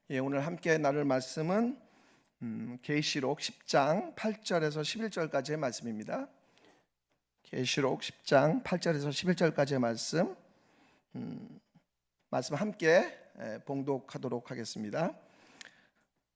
오늘 함께 나눌 말씀은 계시록 10장 8절에서 11절까지의 말씀입니다. 계시록 10장 8절에서 11절까지의 말씀 함께 봉독하도록 하겠습니다.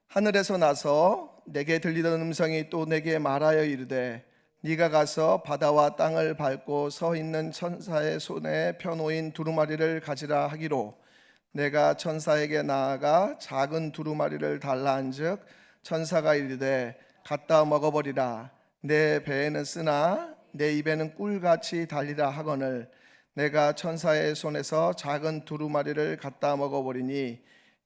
하늘에서 나서 내게 들리던 음성이 또 내게 말하여 이르되 네가 가서 바다와 땅을 밟고 서 있는 천사의 손에 펴놓인 두루마리를 가지라 하기로 내가 천사에게 나아가 작은 두루마리를 달라 한즉 천사가 이르되 갖다 먹어버리라. 내 배에는 쓰나 내 입에는 꿀같이 달리라 하거늘 내가 천사의 손에서 작은 두루마리를 갖다 먹어버리니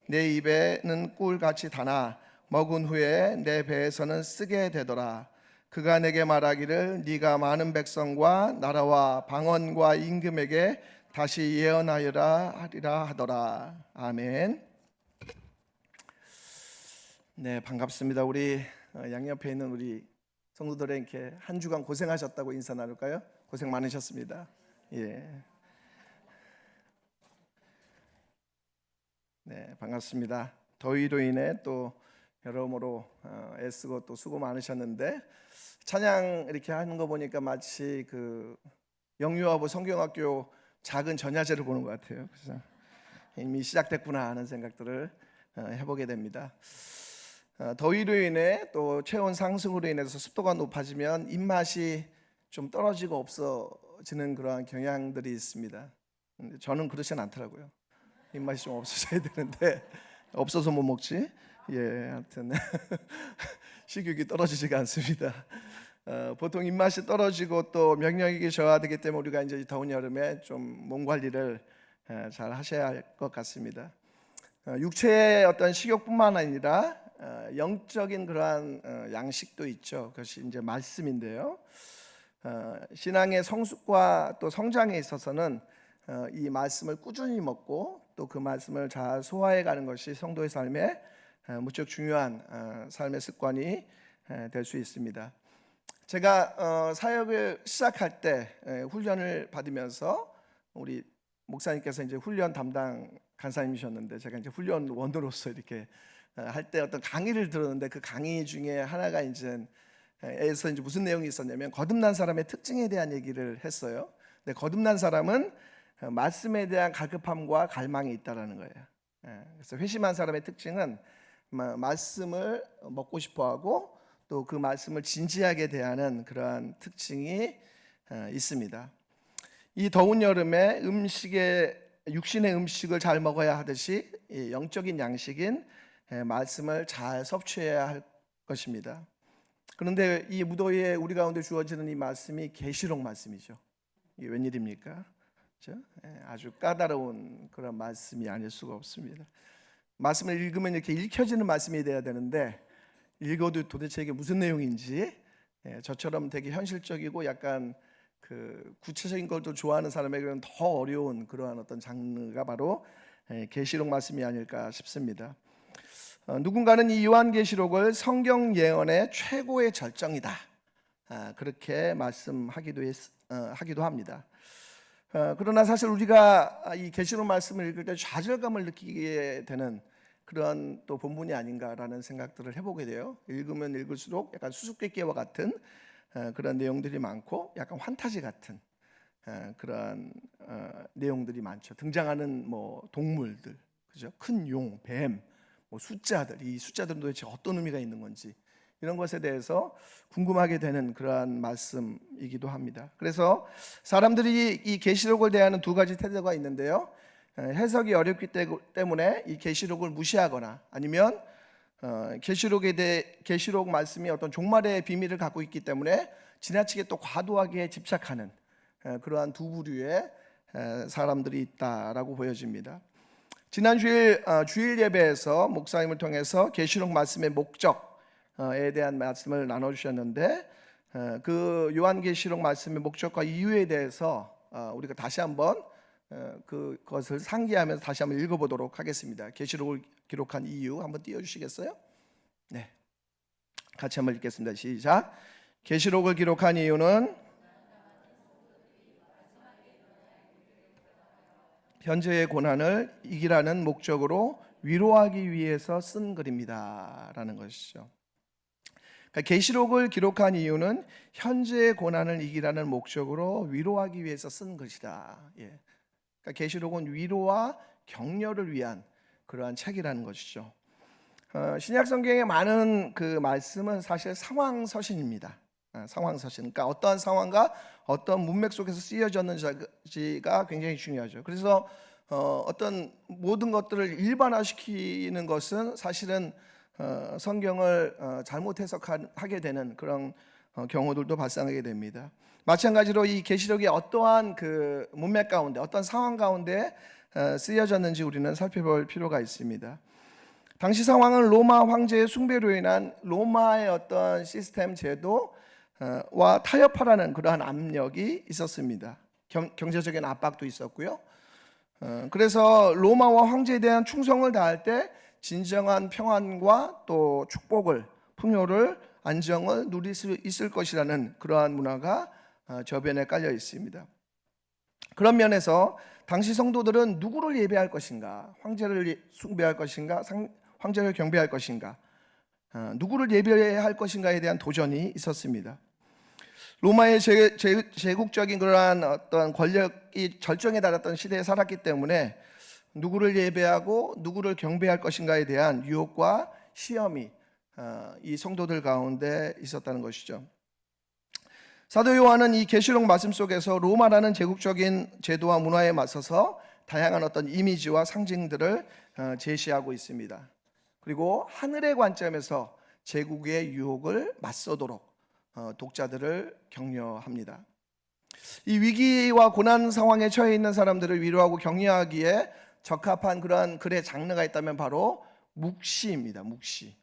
내 입에는 꿀같이 다나 먹은 후에 내 배에서는 쓰게 되더라. 그가 내게 말하기를 네가 많은 백성과 나라와 방언과 임금에게 다시 예언하여라 하리라 하더라. 아멘. 네, 반갑습니다. 우리 양옆에 있는 우리 성도들에게 한 주간 고생하셨다고 인사 나눌까요? 고생 많으셨습니다. 예. 네, 반갑습니다. 더위로 인해 또 여러모로 애쓰고 또 수고 많으셨는데 찬양 이렇게 하는 거 보니까 마치 그 영유아부 성경학교 작은 전야제를 보는 것 같아요. 그래서 이미 시작됐구나 하는 생각들을 해보게 됩니다. 더위로 인해 또 체온 상승으로 인해서 습도가 높아지면 입맛이 좀 떨어지고 없어지는 그러한 경향들이 있습니다. 근데 저는 그렇진 않더라고요. 입맛이 좀 없어져야 되는데 없어서 못 먹지. 예, 하여튼 식욕이 떨어지지가 않습니다. 보통 입맛이 떨어지고 또 면역력이 저하되기 때문에 우리가 이제 더운 여름에 좀 몸 관리를 잘 하셔야 할 것 같습니다. 육체의 어떤 식욕뿐만 아니라 영적인 그러한 양식도 있죠. 그것이 이제 말씀인데요. 신앙의 성숙과 또 성장에 있어서는 이 말씀을 꾸준히 먹고 또 그 말씀을 잘 소화해 가는 것이 성도의 삶에 무척 중요한 삶의 습관이 될 수 있습니다. 제가 사역을 시작할 때 훈련을 받으면서 우리 목사님께서 이제 훈련 담당 간사님이셨는데 제가 이제 훈련원으로서 이렇게 할 때 어떤 강의를 들었는데 그 강의 중에 하나가 이제 무슨 내용이 있었냐면 거듭난 사람의 특징에 대한 얘기를 했어요. 근데 거듭난 사람은 말씀에 대한 갈급함과 갈망이 있다라는 거예요. 그래서 회심한 사람의 특징은 말씀을 먹고 싶어하고 또 그 말씀을 진지하게 대하는 그러한 특징이 있습니다. 이 더운 여름에 육신의 음식을 잘 먹어야 하듯이 영적인 양식인 말씀을 잘 섭취해야 할 것입니다. 그런데 이 무더위에 우리 가운데 주어지는 이 말씀이 계시록 말씀이죠. 이게 웬일입니까? 그렇죠? 아주 까다로운 그런 말씀이 아닐 수가 없습니다. 말씀을 읽으면 이렇게 읽혀지는 말씀이 돼야 되는데 읽어도 도대체 이게 무슨 내용인지 저처럼 되게 현실적이고 약간 그 구체적인 걸 또 좋아하는 사람에게는 더 어려운 그러한 어떤 장르가 바로 계시록 말씀이 아닐까 싶습니다. 누군가는 이 요한계시록을 성경 예언의 최고의 절정이다 그렇게 말씀하기도 합니다. 그러나 사실 우리가 이 계시록 말씀을 읽을 때 좌절감을 느끼게 되는 그런 또 본문이 아닌가라는 생각들을 해보게 돼요. 읽으면 읽을수록 약간 수수께끼와 같은 그런 내용들이 많고 약간 환타지 같은 그런 내용들이 많죠. 등장하는 뭐 동물들, 그죠? 큰 용, 뱀, 뭐 숫자들, 이 숫자들은 도대체 어떤 의미가 있는 건지 이런 것에 대해서 궁금하게 되는 그러한 말씀이기도 합니다. 그래서 사람들이 이 계시록을 대하는 두 가지 태도가 있는데요. 해석이 어렵기 때문에 이 계시록을 무시하거나 아니면 계시록 말씀이 어떤 종말의 비밀을 갖고 있기 때문에 지나치게 또 과도하게 집착하는 그러한 두 부류의 사람들이 있다라고 보여집니다. 지난 주일 예배에서 목사님을 통해서 계시록 말씀의 목적에 대한 말씀을 나눠주셨는데 그 요한계시록 말씀의 목적과 이유에 대해서 우리가 다시 한번 그것을 상기하면서 다시 한번 읽어보도록 하겠습니다. 계시록을 기록한 이유 한번 띄워주시겠어요? 네, 같이 한번 읽겠습니다. 시작. 계시록을 기록한 이유는 현재의 고난을 이기라는 목적으로 위로하기 위해서 쓴 글입니다라는 것이죠. 그러니까 계시록을 기록한 이유는 현재의 고난을 이기라는 목적으로 위로하기 위해서 쓴 것이다. 예. 그러니까 계시록은 위로와 격려를 위한 그러한 책이라는 것이죠. 신약 성경의 많은 그 말씀은 사실 상황 서신입니다. 상황 서신. 그러니까 어떠한 상황과 어떤 문맥 속에서 쓰여졌는지가 굉장히 중요하죠. 그래서 어떤 모든 것들을 일반화시키는 것은 사실은 성경을 잘못 해석하게 되는 그런 경우들도 발생하게 됩니다. 마찬가지로 이 계시록이 어떠한 그 문맥 가운데, 어떤 상황 가운데 쓰여졌는지 우리는 살펴볼 필요가 있습니다. 당시 상황은 로마 황제의 숭배로 인한 로마의 어떤 시스템 제도와 타협하라는 그러한 압력이 있었습니다. 경제적인 압박도 있었고요. 그래서 로마와 황제에 대한 충성을 다할 때 진정한 평안과 또 축복을, 풍요를, 안정을 누릴 수 있을 것이라는 그러한 문화가 저변에 깔려 있습니다. 그런 면에서 당시 성도들은 누구를 예배할 것인가, 황제를 숭배할 것인가, 황제를 경배할 것인가, 누구를 예배할 것인가에 대한 도전이 있었습니다. 로마의 제국적인 그러한 어떤 권력이 절정에 달했던 시대에 살았기 때문에 누구를 예배하고 누구를 경배할 것인가에 대한 유혹과 시험이 이 성도들 가운데 있었다는 것이죠. 사도 요한은 이 계시록 말씀 속에서 로마라는 제국적인 제도와 문화에 맞서서 다양한 어떤 이미지와 상징들을 제시하고 있습니다. 그리고 하늘의 관점에서 제국의 유혹을 맞서도록 독자들을 격려합니다. 이 위기와 고난 상황에 처해 있는 사람들을 위로하고 격려하기에 적합한 그러한 글의 장르가 있다면 바로 묵시입니다. 묵시.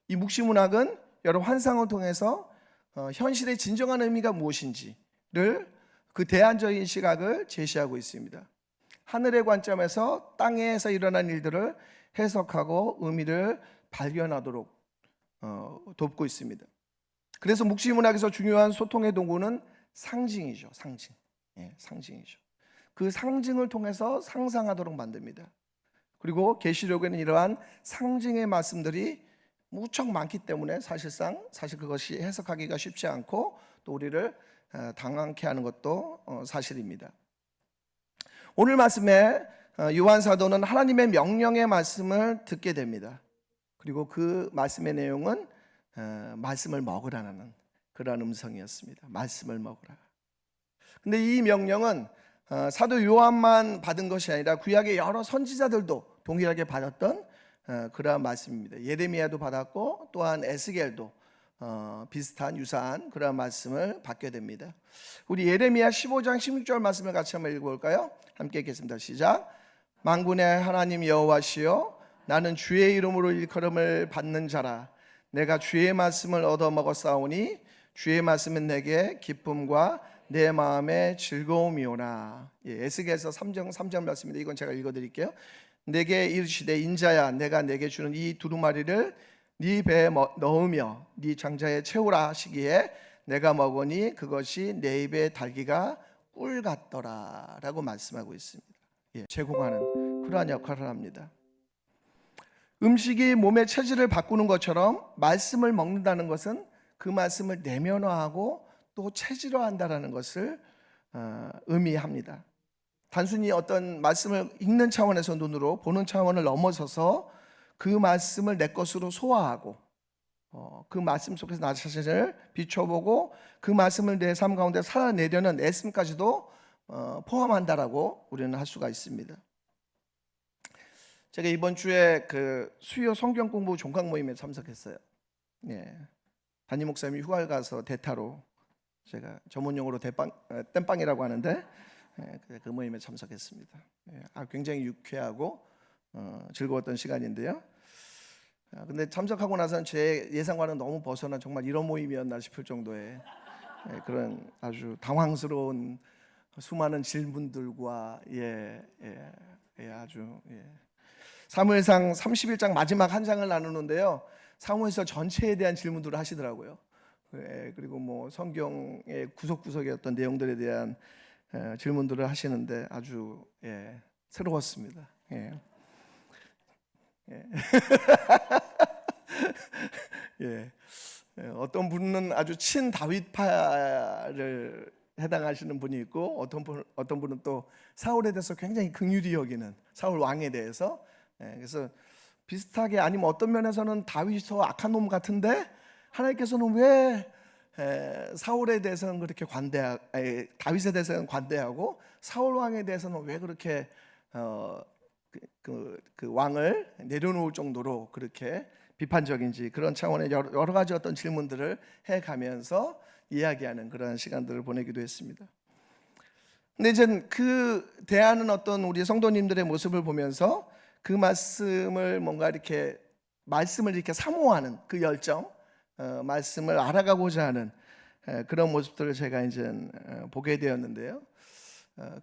이 묵시 문학은 여러 환상을 통해서 현실의 진정한 의미가 무엇인지를 그 대안적인 시각을 제시하고 있습니다. 하늘의 관점에서 땅에서 일어난 일들을 해석하고 의미를 발견하도록 돕고 있습니다. 그래서 묵시 문학에서 중요한 소통의 도구는 상징이죠. 상징이죠. 그 상징을 통해서 상상하도록 만듭니다. 그리고 계시록에는 이러한 상징의 말씀들이 무척 많기 때문에 사실 그것이 해석하기가 쉽지 않고 또 우리를 당황케 하는 것도 사실입니다. 오늘 말씀에 요한 사도는 하나님의 명령의 말씀을 듣게 됩니다. 그리고 그 말씀의 내용은 말씀을 먹으라는 그런 음성이었습니다. 말씀을 먹으라. 근데 이 명령은 사도 요한만 받은 것이 아니라 구약의 여러 선지자들도 동일하게 받았던 그러한 말씀입니다. 예레미야도 받았고 또한 에스겔도 비슷한 유사한 그러한 말씀을 받게 됩니다. 우리 예레미야 15장 16절 말씀을 같이 한번 읽어볼까요? 함께 읽겠습니다. 시작. 만군의 하나님 여호와시여, 나는 주의 이름으로 일컬음을 받는 자라. 내가 주의 말씀을 얻어먹었사오니 주의 말씀은 내게 기쁨과 내 마음의 즐거움이오나. 에스겔서 3장 말씀입니다. 이건 제가 읽어드릴게요. 내게 이르시되 인자야, 내가 내게 주는 이 두루마리를 네 배에 넣으며 네 장자에 채우라 하시기에 내가 먹으니 그것이 내 입에 달기가 꿀 같더라 라고 말씀하고 있습니다. 제공하는 그러한 역할을 합니다. 음식이 몸의 체질을 바꾸는 것처럼 말씀을 먹는다는 것은 그 말씀을 내면화하고 또 체질화한다는 것을 의미합니다. 단순히 어떤 말씀을 읽는 차원에서 눈으로 보는 차원을 넘어서서 그 말씀을 내 것으로 소화하고 그 말씀 속에서 나 자신을 비춰보고 그 말씀을 내 삶 가운데 살아내려는 애씀까지도 포함한다라고 우리는 할 수가 있습니다. 제가 이번 주에 그 수요 성경 공부 종강 모임에 참석했어요. 담임 목사님이 휴가를 가서 대타로, 제가 전문용어로 땜빵이라고 하는데 그 모임에 참석했습니다. 굉장히 유쾌하고 즐거웠던 시간인데요. 근데 참석하고 나서는 제 예상과는 너무 벗어난 정말 이런 모임이었나 싶을 정도의 그런 아주 당황스러운 수많은 질문들과 아주 사무엘상 31장 마지막 한 장을 나누는데요. 사무엘서 전체에 대한 질문들을 하시더라고요. 그리고 뭐 성경의 구석구석의 어떤 내용들에 대한 질문들을 하시는데 아주 새로웠습니다. 예. 예. 어떤 분은 아주 친 다윗파를 해당하시는 분이 있고 어떤 분은 또 사울에 대해서 굉장히 긍휼히 여기는 사울 왕에 대해서. 그래서 비슷하게 아니면 어떤 면에서는 다윗이 더 악한 놈 같은데 하나님께서는 왜 사울에 대해서는 그렇게 다윗에 대해서는 관대하고 사울 왕에 대해서는 왜 그렇게 그 왕을 내려놓을 정도로 그렇게 비판적인지, 그런 차원의 여러 가지 어떤 질문들을 해가면서 이야기하는 그런 시간들을 보내기도 했습니다. 근데 이제 그 대하는 어떤 우리 성도님들의 모습을 보면서 그 말씀을 뭔가 이렇게 말씀을 이렇게 사모하는 그 열정, 말씀을 알아가고자 하는 그런 모습들을 제가 이제 보게 되었는데요.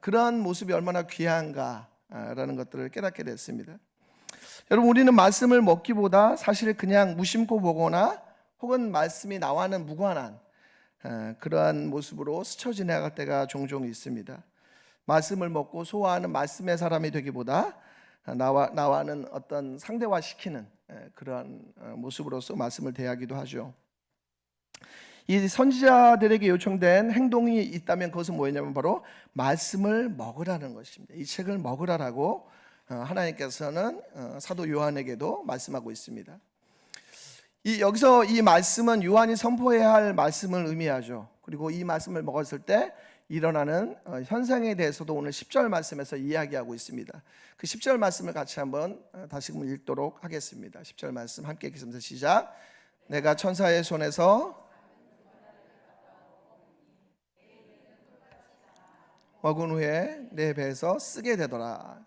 그런 모습이 얼마나 귀한가라는 것들을 깨닫게 됐습니다. 여러분, 우리는 말씀을 먹기보다 사실 그냥 무심코 보거나 혹은 말씀이 나와는 무관한 그러한 모습으로 스쳐 지나갈 때가 종종 있습니다. 말씀을 먹고 소화하는 말씀의 사람이 되기보다 나와는 어떤 상대화시키는 그러한 모습으로서 말씀을 대하기도 하죠. 이 선지자들에게 요청된 행동이 있다면 그것은 뭐였냐면 바로 말씀을 먹으라는 것입니다. 이 책을 먹으라라고 하나님께서는 사도 요한에게도 말씀하고 있습니다. 여기서 이 말씀은 요한이 선포해야 할 말씀을 의미하죠. 그리고 이 말씀을 먹었을 때 일어나는 현상에 대해서도 오늘 10절 말씀에서 이야기하고 있습니다. 그 10절 말씀을 같이 한번 다시금 읽도록 하겠습니다. 10절 말씀 함께 읽겠습니다. 시작. 내가 천사의 손에서 먹은 후에 내 배에서 쓰게 되더라.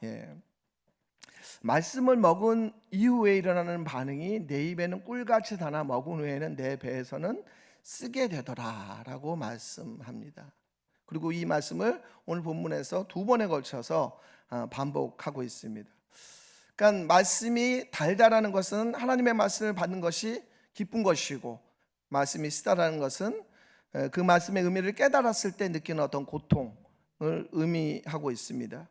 말씀을 먹은 이후에 일어나는 반응이 내 입에는 꿀같이 다나 먹은 후에는 내 배에서는 쓰게 되더라 라고 말씀합니다. 그리고 이 말씀을 오늘 본문에서 두 번에 걸쳐서 반복하고 있습니다. 그러니까 말씀이 달다라는 것은 하나님의 말씀을 받는 것이 기쁜 것이고, 말씀이 쓰다라는 것은 그 말씀의 의미를 깨달았을 때 느끼는 어떤 고통을 의미하고 있습니다.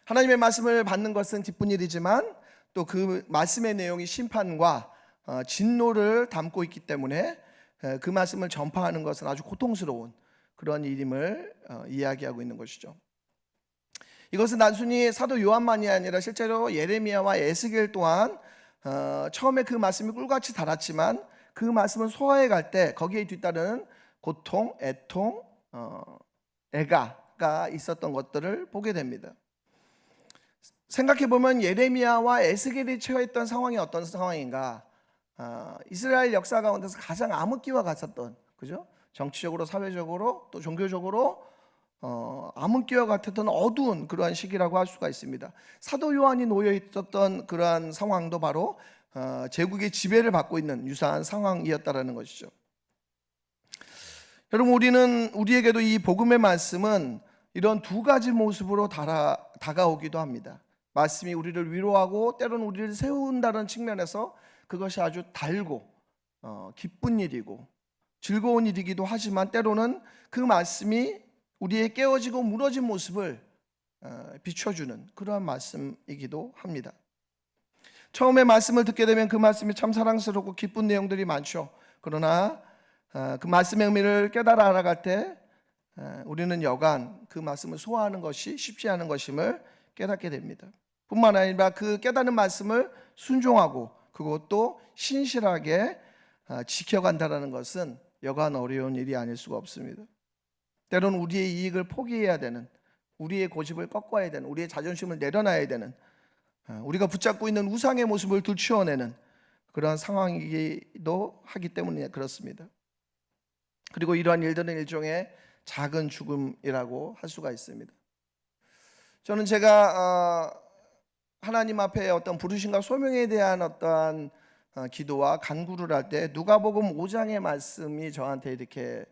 하나님의 말씀을 받는 것은 기쁜 일이지만 또 그 말씀의 내용이 심판과 진노를 담고 있기 때문에 그 말씀을 전파하는 것은 아주 고통스러운 그런 일임을 이야기하고 있는 것이죠. 이것은 단순히 사도 요한만이 아니라 실제로 예레미야와 에스겔 또한 처음에 그 말씀이 꿀같이 달았지만 그 말씀을 소화해 갈 때 거기에 뒤따르는 고통, 애통, 애가가 있었던 것들을 보게 됩니다. 생각해보면 예레미야와 에스겔이 처했던 상황이 어떤 상황인가? 이스라엘 역사 가운데서 가장 암흑기와 같았던, 그죠? 정치적으로, 사회적으로, 또 종교적으로 암흑기와 같았던 어두운 그러한 시기라고 할 수가 있습니다. 사도 요한이 놓여 있었던 그러한 상황도 바로 제국의 지배를 받고 있는 유사한 상황이었다라는 것이죠. 여러분, 우리에게도 이 복음의 말씀은 이런 두 가지 모습으로 다가오기도 합니다. 말씀이 우리를 위로하고 때로는 우리를 세운다는 측면에서 그것이 아주 달고 기쁜 일이고 즐거운 일이기도 하지만 때로는 그 말씀이 우리의 깨어지고 무너진 모습을 비춰주는 그러한 말씀이기도 합니다. 처음에 말씀을 듣게 되면 그 말씀이 참 사랑스럽고 기쁜 내용들이 많죠. 그러나 그 말씀의 의미를 깨달아 알아갈 때 우리는 여간 그 말씀을 소화하는 것이 쉽지 않은 것임을 깨닫게 됩니다. 뿐만 아니라 그 깨닫는 말씀을 순종하고 그것도 신실하게 지켜간다는 것은 여간 어려운 일이 아닐 수가 없습니다. 때로는 우리의 이익을 포기해야 되는, 우리의 고집을 꺾어야 되는, 우리의 자존심을 내려놔야 되는, 우리가 붙잡고 있는 우상의 모습을 들추어내는 그러한 상황이기도 하기 때문에 그렇습니다. 그리고 이러한 일들은 일종의 작은 죽음이라고 할 수가 있습니다. 저는 제가 하나님 앞에 어떤 부르심과 소명에 대한 어떠한 기도와 간구를 할 때 누가복음 5장의 말씀이 저한테 이렇게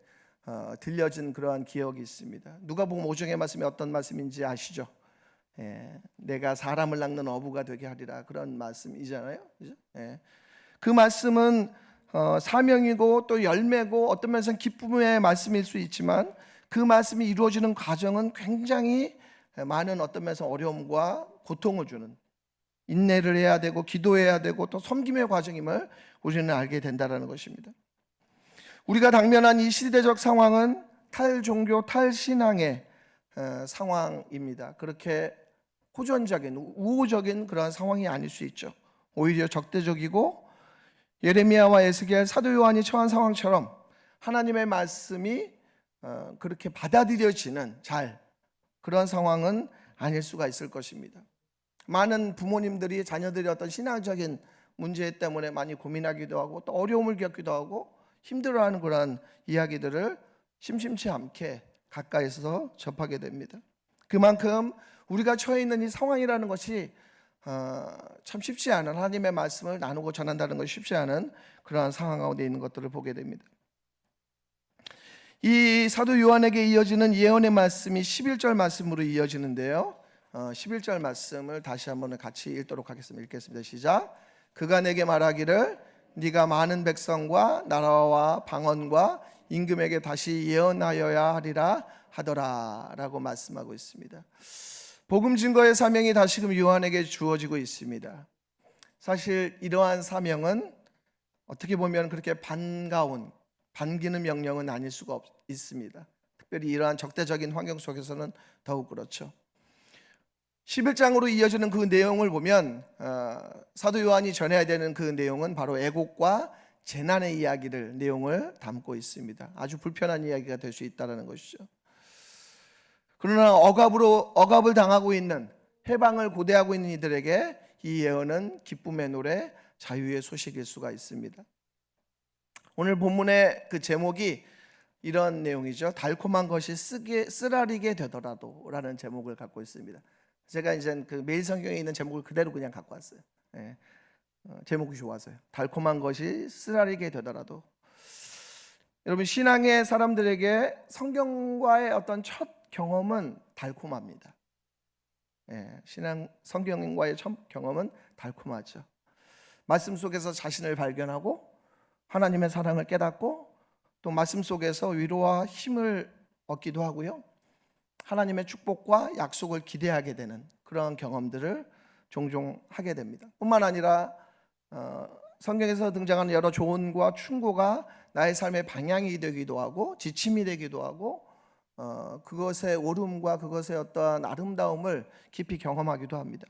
들려진 그러한 기억이 있습니다. 누가복음 5장의 말씀이 어떤 말씀인지 아시죠? 내가 사람을 낚는 어부가 되게 하리라, 그런 말씀이잖아요. 그죠? 그 말씀은 사명이고 또 열매고 어떤 면에서는 기쁨의 말씀일 수 있지만 그 말씀이 이루어지는 과정은 굉장히 많은 어떤 면에서 어려움과 고통을 주는, 인내를 해야 되고 기도해야 되고 또 섬김의 과정임을 우리는 알게 된다는 것입니다. 우리가 당면한 이 시대적 상황은 탈종교, 탈신앙의 상황입니다. 그렇게 호전적인, 우호적인 그런 상황이 아닐 수 있죠. 오히려 적대적이고 예레미야와 에스겔, 사도 요한이 처한 상황처럼 하나님의 말씀이 그렇게 받아들여지는 그런 상황은 아닐 수가 있을 것입니다. 많은 부모님들이 자녀들이 어떤 신앙적인 문제 때문에 많이 고민하기도 하고 또 어려움을 겪기도 하고 힘들어하는 그런 이야기들을 심심치 않게 가까이서 접하게 됩니다. 그만큼 우리가 처해 있는 이 상황이라는 것이 참 쉽지 않은, 하나님의 말씀을 나누고 전한다는 것이 쉽지 않은 그러한 상황 가운데 있는 것들을 보게 됩니다. 이 사도 요한에게 이어지는 예언의 말씀이 11절 말씀으로 이어지는데요, 11절 말씀을 다시 한번 같이 읽도록 하겠습니다. 읽겠습니다. 시작. 그가 내게 말하기를 네가 많은 백성과 나라와 방언과 임금에게 다시 예언하여야 하리라 하더라 라고 말씀하고 있습니다. 복음 증거의 사명이 다시금 요한에게 주어지고 있습니다. 사실 이러한 사명은 어떻게 보면 그렇게 반기는 명령은 아닐 수가 있습니다. 특별히 이러한 적대적인 환경 속에서는 더욱 그렇죠. 11장으로 이어지는 그 내용을 보면 사도 요한이 전해야 되는 그 내용은 바로 애곡과 재난의 내용을 담고 있습니다. 아주 불편한 이야기가 될 수 있다는 것이죠. 그러나 억압을 당하고 있는, 해방을 고대하고 있는 이들에게 이 예언은 기쁨의 노래, 자유의 소식일 수가 있습니다. 오늘 본문의 그 제목이 이런 내용이죠. 달콤한 것이 쓰라리게 되더라도 라는 제목을 갖고 있습니다. 제가 이제 그 매일 성경에 있는 제목을 그대로 그냥 갖고 왔어요. 제목이 좋아서요. 달콤한 것이 쓰라리게 되더라도. 여러분, 신앙의 사람들에게 성경과의 어떤 첫 경험은 달콤합니다. 성경과의 첫 경험은 달콤하죠. 말씀 속에서 자신을 발견하고 하나님의 사랑을 깨닫고 또 말씀 속에서 위로와 힘을 얻기도 하고요, 하나님의 축복과 약속을 기대하게 되는 그런 경험들을 종종 하게 됩니다. 뿐만 아니라 성경에서 등장하는 여러 조언과 충고가 나의 삶의 방향이 되기도 하고 지침이 되기도 하고 그것의 옳음과 그것의 어떠한 아름다움을 깊이 경험하기도 합니다.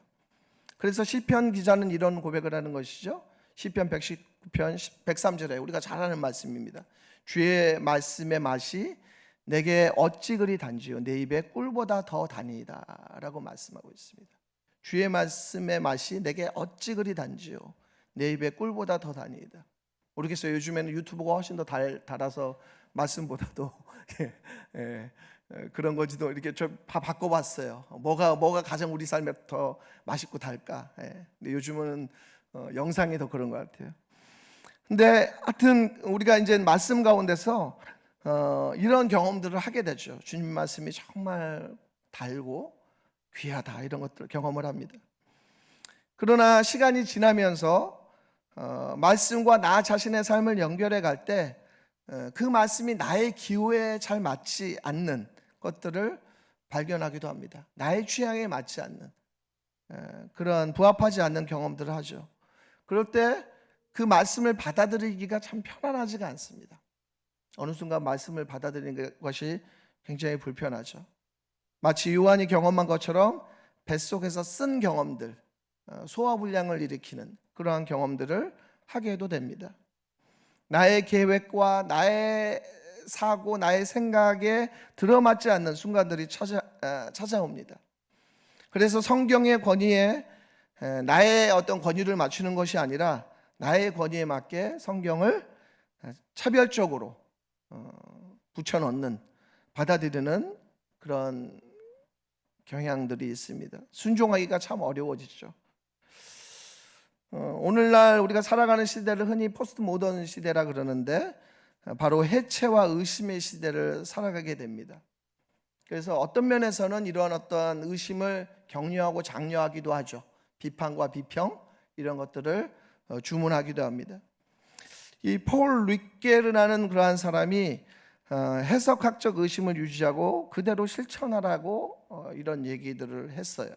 그래서 시편 기자는 이런 고백을 하는 것이죠. 시편 119편 103절에 우리가 잘 아는 말씀입니다. 주의 말씀의 맛이 내게 어찌 그리 단지요 내 입에 꿀보다 더 다니이다 라고 말씀하고 있습니다. 주의 말씀의 맛이 내게 어찌 그리 단지요 내 입에 꿀보다 더 다니이다. 모르겠어요. 요즘에는 유튜브가 훨씬 더 달아서 말씀보다도 그런 건지도 이렇게 좀 바꿔봤어요. 뭐가 가장 우리 삶에 더 맛있고 달까. 근데 요즘은 영상이 더 그런 것 같아요. 근데 하여튼 우리가 이제 말씀 가운데서 이런 경험들을 하게 되죠. 주님 말씀이 정말 달고 귀하다, 이런 것들을 경험을 합니다. 그러나 시간이 지나면서 말씀과 나 자신의 삶을 연결해 갈 때 그 말씀이 나의 기호에 잘 맞지 않는 것들을 발견하기도 합니다. 나의 취향에 맞지 않는 그런 부합하지 않는 경험들을 하죠. 그럴 때 그 말씀을 받아들이기가 참 편안하지가 않습니다. 어느 순간 말씀을 받아들이는 것이 굉장히 불편하죠. 마치 요한이 경험한 것처럼 뱃속에서 쓴 경험들, 소화불량을 일으키는 그러한 경험들을 하게 해도 됩니다. 나의 계획과 나의 사고, 나의 생각에 들어맞지 않는 순간들이 찾아옵니다. 그래서 성경의 권위에 나의 어떤 권위를 맞추는 것이 아니라 나의 권위에 맞게 성경을 차별적으로 붙여넣는, 받아들이는 그런 경향들이 있습니다. 순종하기가 참 어려워지죠. 오늘날 우리가 살아가는 시대를 흔히 포스트 모던 시대라 그러는데 바로 해체와 의심의 시대를 살아가게 됩니다. 그래서 어떤 면에서는 이러한 어떤 의심을 격려하고 장려하기도 하죠. 비판과 비평 이런 것들을 주문하기도 합니다. 이 폴 리케르라는 그러한 사람이 해석학적 의심을 유지하고 그대로 실천하라고 이런 얘기들을 했어요.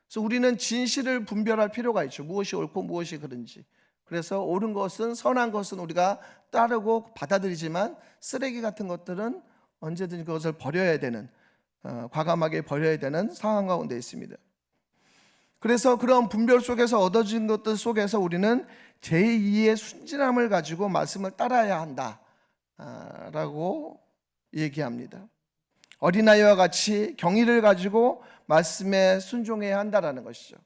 그래서 우리는 진실을 분별할 필요가 있죠. 무엇이 옳고 무엇이 그른지. 그래서 옳은 것은, 선한 것은 우리가 따르고 받아들이지만 쓰레기 같은 것들은 언제든지 그것을 버려야 되는, 과감하게 버려야 되는 상황 가운데 있습니다. 그래서 그런 분별 속에서 얻어진 것들 속에서 우리는 제2의 순진함을 가지고 말씀을 따라야 한다 라고 얘기합니다. 어린아이와 같이 경의를 가지고 말씀에 순종해야 한다라는 것이죠.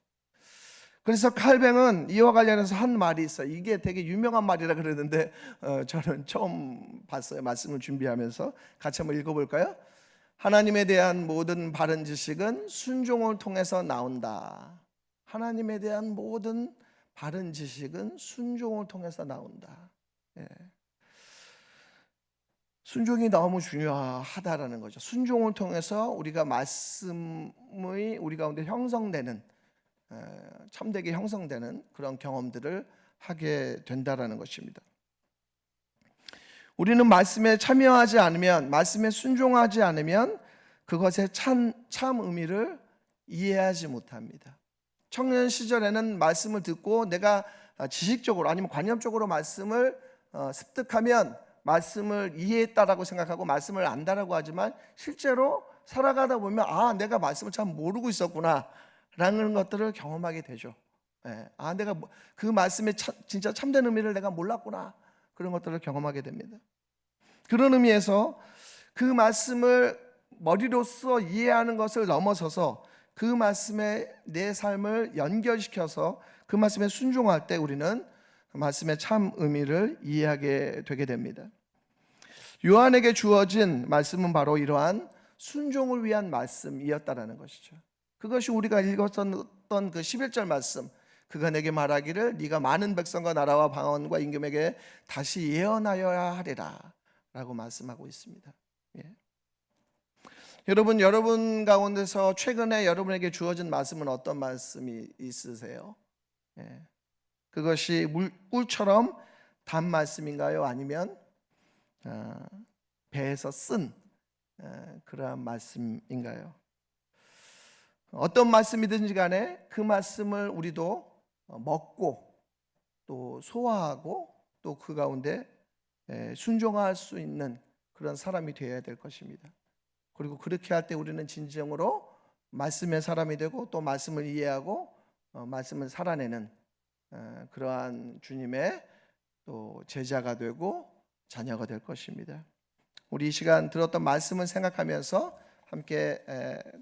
그래서 칼뱅은 이와 관련해서 한 말이 있어요. 이게 되게 유명한 말이라 그러는데 저는 처음 봤어요. 말씀을 준비하면서 같이 한번 읽어볼까요? 하나님에 대한 모든 바른 지식은 순종을 통해서 나온다. 하나님에 대한 모든 바른 지식은 순종을 통해서 나온다. 예. 순종이 너무 중요하다라는 거죠. 순종을 통해서 우리가 말씀의 우리 가운데 형성되는, 참되게 형성되는 그런 경험들을 하게 된다라는 것입니다. 우리는 말씀에 참여하지 않으면, 말씀에 순종하지 않으면 그것의 참 의미를 이해하지 못합니다. 청년 시절에는 말씀을 듣고 내가 지식적으로 아니면 관념적으로 말씀을 습득하면 말씀을 이해했다라고 생각하고 말씀을 안다라고 하지만 실제로 살아가다 보면 내가 말씀을 참 모르고 있었구나 라는 것들을 경험하게 되죠. 내가 그 말씀의 진짜 참된 의미를 내가 몰랐구나, 그런 것들을 경험하게 됩니다. 그런 의미에서 그 말씀을 머리로써 이해하는 것을 넘어서서 그 말씀에 내 삶을 연결시켜서 그 말씀에 순종할 때 우리는 말씀의 참 의미를 이해하게 되게 됩니다. 요한에게 주어진 말씀은 바로 이러한 순종을 위한 말씀이었다라는 것이죠. 그것이 우리가 읽었던 그 11절 말씀, 그가 내게 말하기를 네가 많은 백성과 나라와 방언과 임금에게 다시 예언하여야 하리라 라고 말씀하고 있습니다. 예. 여러분 가운데서 최근에 여러분에게 주어진 말씀은 어떤 말씀이 있으세요? 예. 그것이 꿀처럼 단 말씀인가요? 아니면 배에서 쓴 그러한 말씀인가요? 어떤 말씀이든지 간에 그 말씀을 우리도 먹고 또 소화하고 또 그 가운데 순종할 수 있는 그런 사람이 되어야 될 것입니다. 그리고 그렇게 할 때 우리는 진정으로 말씀의 사람이 되고 또 말씀을 이해하고 말씀을 살아내는 그러한 주님의 또 제자가 되고 자녀가 될 것입니다. 우리 이 시간 들었던 말씀을 생각하면서 함께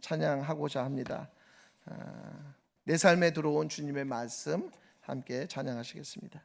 찬양하고자 합니다. 내 삶에 들어온 주님의 말씀 함께 찬양하시겠습니다.